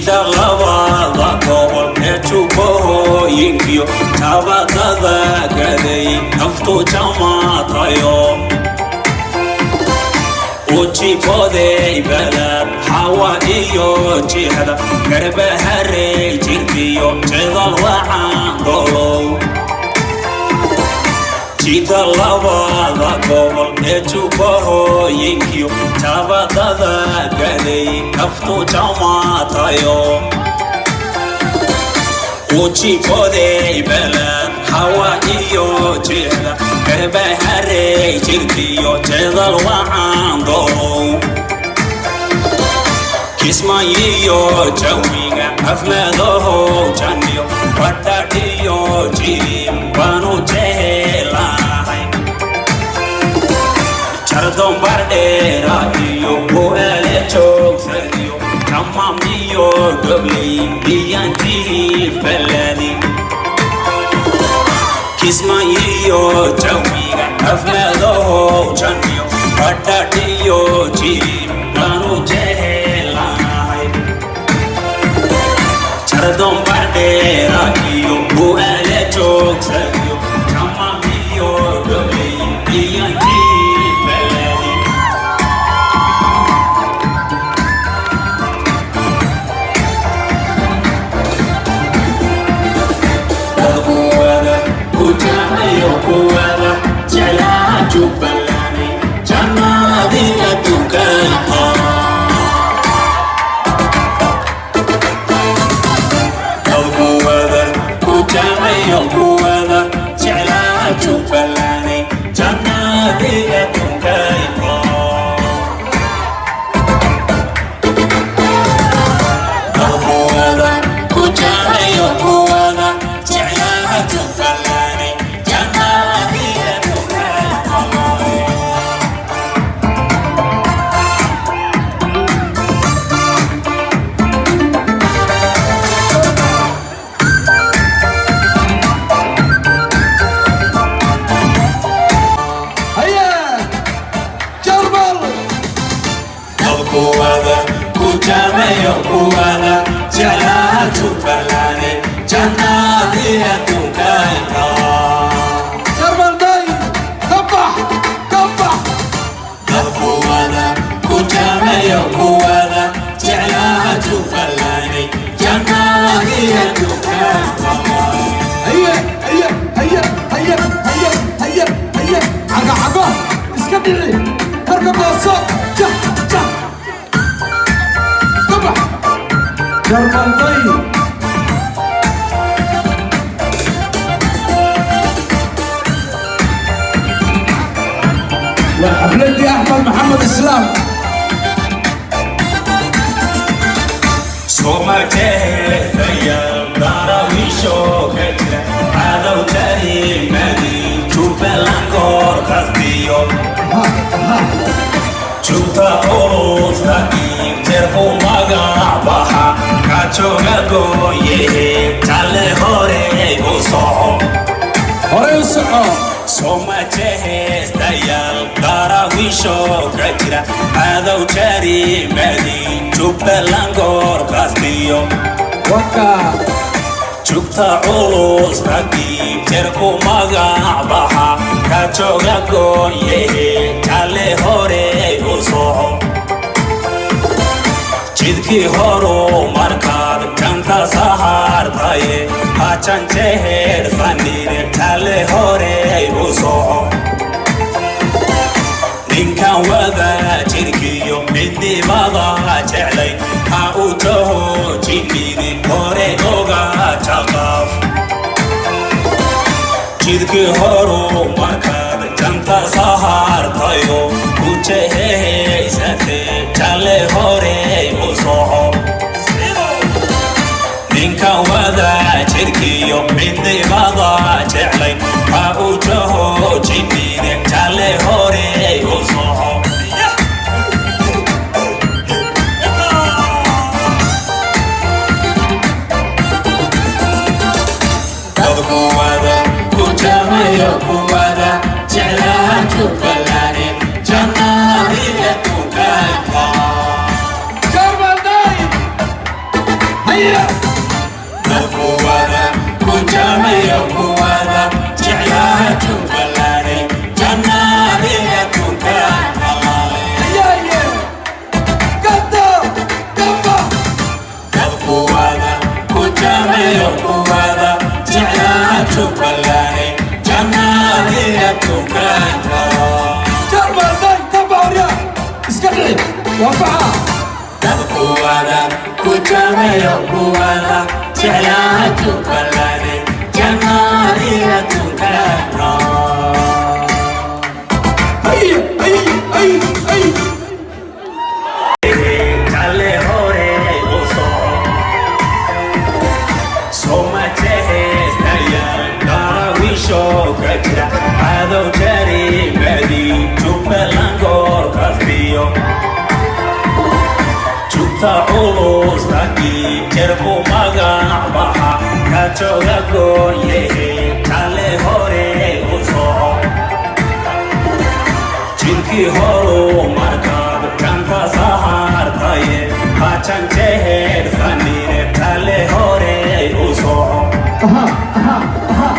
jida labada gobol ee jubbooyinkiyo tabaqada gaday naftu jamaatayo ujiboday balad hawa iyo jihada garbaharey jirkiyo jidal waxaan dolow jida labada gobol ee jubbooyinkiyo tabaqada gaday naftu jamaatayo ujiboday balad hawa iyo jihada garbaharey jirkiyo jidal waxaan dolow kismaayiyo jawiga afladaho janniyo wadhadhiyo jilim baanu jehelahay jardonbardheera iyo bu'aale joogsadiyo tamamiyo dobley iyaan jiif baladi kismaayiyo jawiga afladaho janniyo wadhadhiyo jilim baanu jehelahay jardonbardheera iyo bu'aale joogsadiyo tamamiyo dobley iyaan jiif baladi kuwada kujahayo kuwada jeclaha jubbalani jannadiga dukanka kuwada kujahayo kuwada jeclaha jubbalani jannadiga dukanka kuwada kujahayo kuwada jeclaha jubbalani jannadiga dukanka kuwada kujahayo kuwada jeclaha jubbalani jannadiga dukanka kuwada kujahayo kuwada jeclaha jubbalani jannadiga dukanka هيا هيا هيا هيا هيا هيا هيا عقا عقا اسكبري اركب الصوت جه جه طبع جرمان طيب وحفلتي احمد محمد اسلام soma jehaya darawisho kajra adaw jarimadi jubbalangor kastiyo jubta olos rakim jerko magac baha kajoga goyehe jale hore usoco هوري وسعو soma jehestayal darawisho kajra adaw jarimadi jubbalangor kastiyo وكا jugta culus ragii jerku magac baha kajoga gooyehe jale hore u soco jidkii horu markaad janta sahartaye hajanjeher fanire jale hore u soco ninkan wada jirkiyo midnimada jeclay ha u taho jinnidi hore oga jaqaf jidkii horu markaad janta sahartayo ku jeheysate jale hore u soco ninkan wada jirkiyo midnimada jeclay ha u taho jinnidi jale hore u soco kuwada kujahayo kuwada jeclaha jubbalani jannadiga dukanka وفعة dadkuwada ku jamayo kuwada jeclaa jubbalane jamaaliya tukano هيا هيا هيا هيا kale hore uso soma tehestayan darawisho kajra ado jari medi jubbalangor kastiyo Taulus lagi cerbu magang baha kacoga goye kale hore uso cinki horo markab canta sahar taye hacan ceher fanire kale hore uso أها أها أها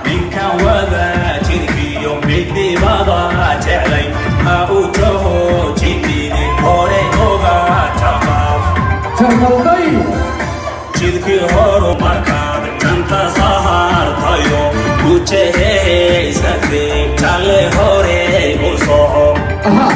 minka wada cinki yo bidi bada celai ha ujoho cindine hore oga chakaf ترملي jidkii horu markaad janta sahartayo gujeheysatay kale hore u soco أها